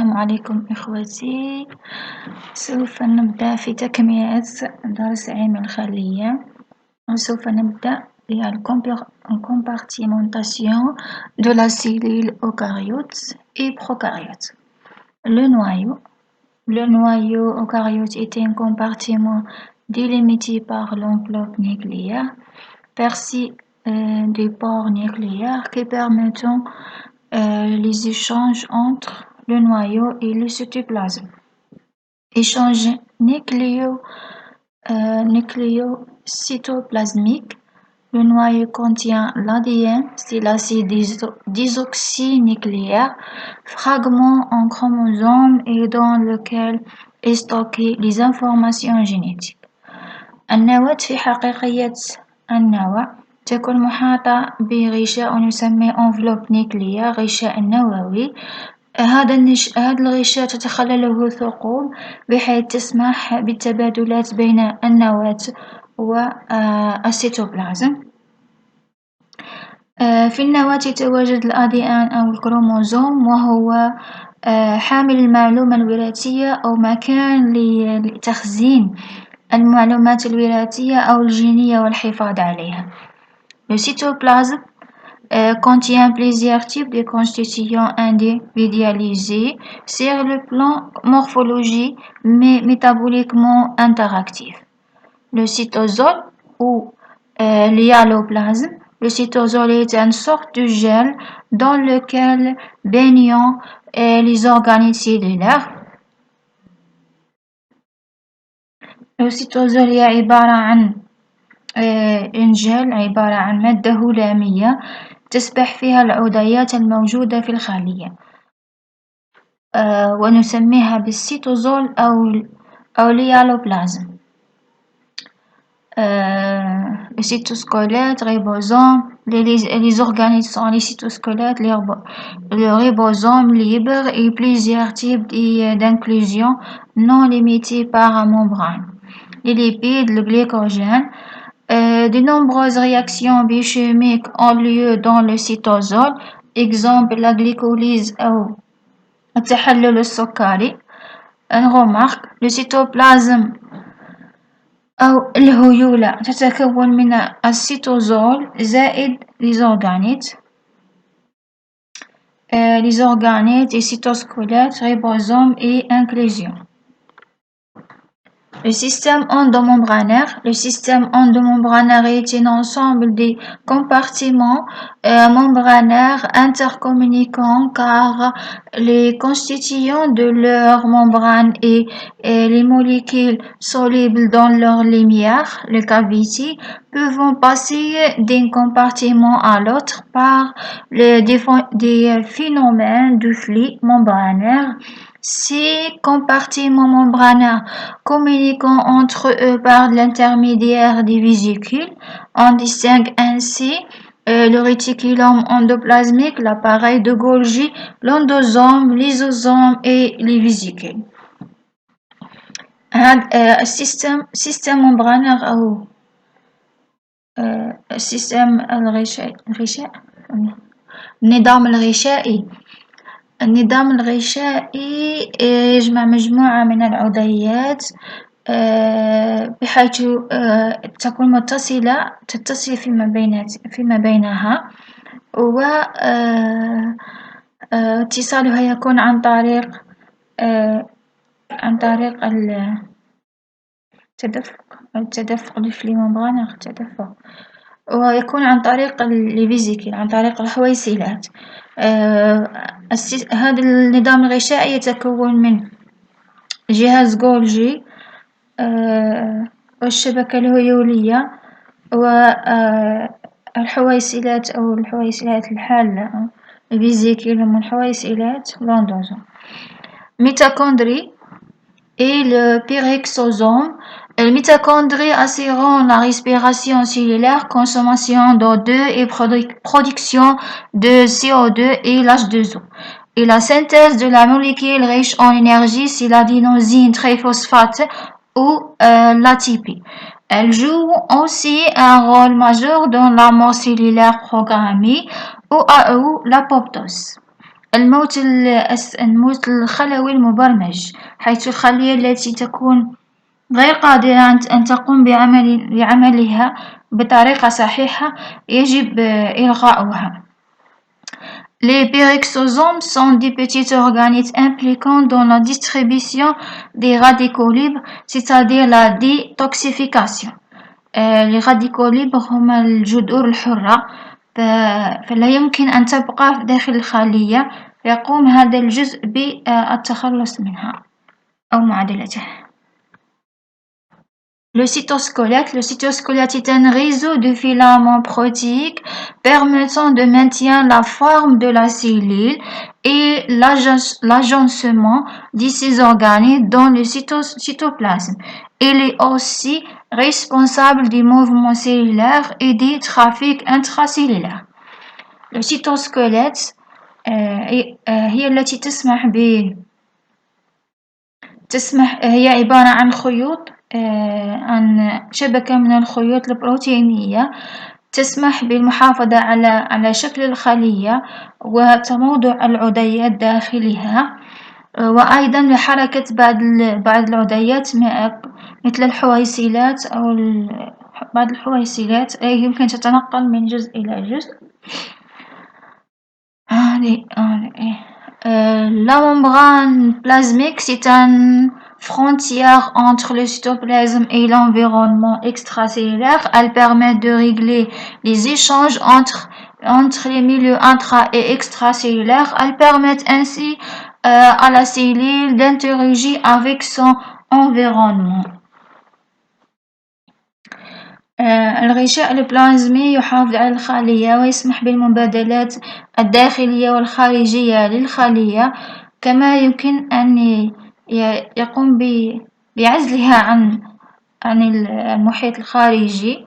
السلام عليكم إخوتي. سوف نبدأ في تكملة درس علم الخلية، وسوف نبدأ بالcompartimentation de la cellule eucaryote et procaryote. Le noyau eucaryote est un compartiment délimité par l'enveloppe nucléaire, percé des pores nucléaires qui permettent les échanges entre le noyau et le cytoplasme. Échange nucléo-cytoplasmique. Le noyau contient l'ADN, c'est l'acide désoxynucléaire, fragment en chromosome et dans lequel est stocké les informations génétiques. النواة في حقيقة النواة تكون محاطة بغشاء يسمى enveloppe nucléaire، غشاء نووي. هذا الغشاء تتخلله ثقوب بحيث تسمح بالتبادلات بين النواة والسيتوبلازم. في النواة يتواجد الADN أو الكروموزوم، وهو حامل المعلومة الوراثية أو مكان لتخزين المعلومات الوراثية أو الجينية والحفاظ عليها. Le cytoplasme contient plusieurs types de constituants individualisés sur le plan morphologique mais métaboliquement interactifs. Le cytosol ou l'hyaloplasme. Le cytosol est une sorte de gel dans lequel baignent les organes cellulaires. Le cytosol هي عبارة عن عبارة عن مادة هلامية تسبح فيها العضيات الموجودة في الخلية، ونسميها بالسيتوزول أو الهيالوبلازم. Le cytosquelette, ribosome. Les organes sont les cytosquelettes, le ribosome libre et plusieurs types d'inclusion non limitées par membrane. Les lipides, le glycogène. De nombreuses réactions biochimiques ont lieu dans le cytosol. Exemple, la glycolyse أو التحلل السكري. On remarque le cytoplasme أو الهيولة تتكون من السيتوزول زائد les organettes et cytosquelettes, ribosomes et inclusion. Le système endomembranaire. Le système endomembranaire est un ensemble de compartiments membranaires intercommunicants car les constituants de leur membrane et les molécules solubles dans leur lumière, les cavités, peuvent passer d'un compartiment à l'autre par des phénomènes de flux membranaires. Ces compartiments membranaires communiquant entre eux par l'intermédiaire des vésicules. On distingue ainsi le réticulum endoplasmique, l'appareil de Golgi, l'endosome, lysosome et les vésicules. السيستم membranaire أو السيستم النظام الغشائي. النظام الغشائي يجمع مجموعة من العضيات بحيث تكون متصلة تتصل فيما بينها، واتصالها يكون عن طريق التدفق الفلي ممبرانير ويكون عن طريق الفيزيكال، عن طريق الحويصلات. هذا النظام الغشائي يتكون من جهاز جولجي والشبكة الهيولية والحويصلات أو الحويصلات الحالة الفيزيكال من الحويصلات l'endosome. Mitochondrie et le peroxysome. Les mitochondries assurant la respiration cellulaire, consommation d'O2 et production de CO2 et H2O. Et la synthèse de la molécule riche en énergie, c'est l'adénosine triphosphate ou l'ATP. Elle joue aussi un rôle majeur dans la mort cellulaire programmée ou l'apoptose. الموت الخلوي المبرمج، حيث الخلية التي تكون غير قادرة أن تقوم بعملها بطريقة صحيحة يجب إلغاؤها. Les peroxysomes sont des petits organismes impliquant dans la distribution des radicaux libres, c'est-à-dire la détoxification. les radicaux libres هم الجذور الحرة، فلا يمكن أن تبقى داخل الخلية، يقوم هذا الجزء بالتخلص منها أو معادلته. Le cytosquelette est un réseau de filaments protéiques permettant de maintenir la forme de la cellule et l'agencement de ces organes dans le cytoplasme. Il est aussi responsable du mouvement cellulaire et du trafic intracellulaire. Le cytosquelette هي التي هي عبارة عن خيوط، عن شبكة من الخيوط البروتينية تسمح بالمحافظة على شكل الخلية وتموضع العضيات داخلها، وأيضا لحركة بعض العضيات مثل الحويصلات أو بعض الحويصلات يمكن تتنقل من جزء إلى جزء. La membrane plasmique, c'est une frontière entre le cytoplasme et l'environnement extracellulaire. Elle permet de régler les échanges entre les milieux intra- et extracellulaires. Elle permet ainsi à la cellule d'interagir avec son environnement. الغشاء البلازمي يحافظ على الخلية ويسمح بالمبادلات الداخلية والخارجية للخلية، كما يمكن أن يقوم بعزلها عن المحيط الخارجي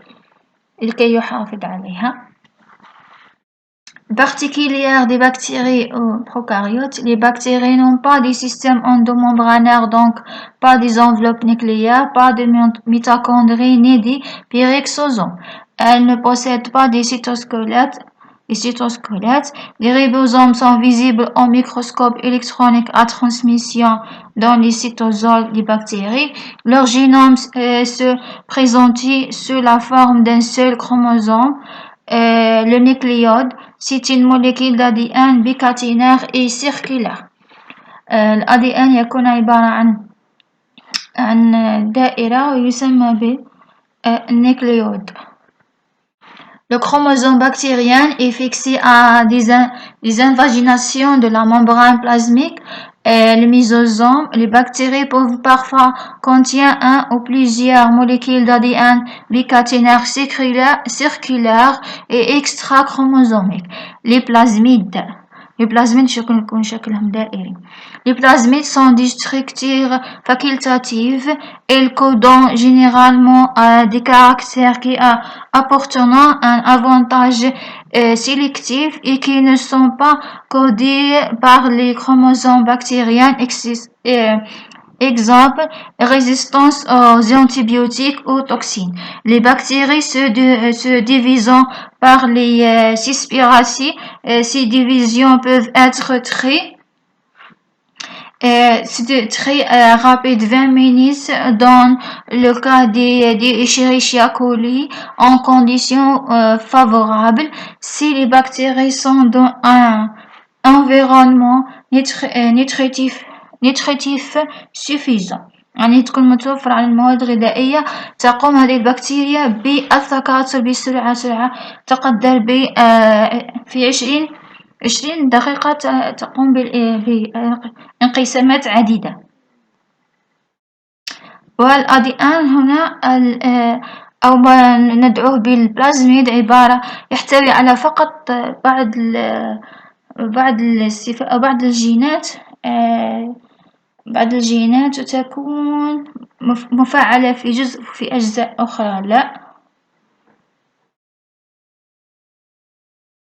لكي يحافظ عليها. Particulière des bactéries ou prokaryotes, les bactéries n'ont pas de système endomembranaire, donc pas des enveloppes nucléaires, pas de mitochondries ni des peroxysomes. Elles ne possèdent pas de cytosquelettes. Les ribosomes sont visibles au microscope électronique à transmission dans les cytosols des bactéries. Leur génome se présente sous la forme d'un seul chromosome. Le nucléode, c'est une molécule d'ADN bicaténaire et circulaire. الADN يكون عبارة عن دائرة ويسمى بالنيكليود. Le chromosome bactérien est fixé à des invaginations de la membrane plasmique. Le mésosome, les bactéries peuvent parfois contenir un ou plusieurs molécules d'ADN bicaténaire circulaire et extra-chromosomique. Les plasmides شكلهم دائري. Les plasmides sont des structures facultatives. Elles codent généralement des caractères qui apportant un avantage sélectif et qui ne sont pas codés par les chromosomes bactériens. Exemple, résistance aux antibiotiques ou toxines. Les bactéries se divisent par les cispiraties. Ces divisions peuvent être très rapide, 20 minutes dans le cas des Escherichia coli en conditions favorables. Si les bactéries sont dans un environnement nutritif suffisant، يعني تكون متوفر على المواد الغذائية، تقوم هذه البكتيريا بالتكاثر بسرعة تقدر في 20 دقيقة تقوم بانقسامات عديدة. والADN هنا أو ما ندعوه بالبلازميد عبارة يحتوي على فقط بعض الجينات وتكون مفعلة في جزء في أجزاء أخرى لا.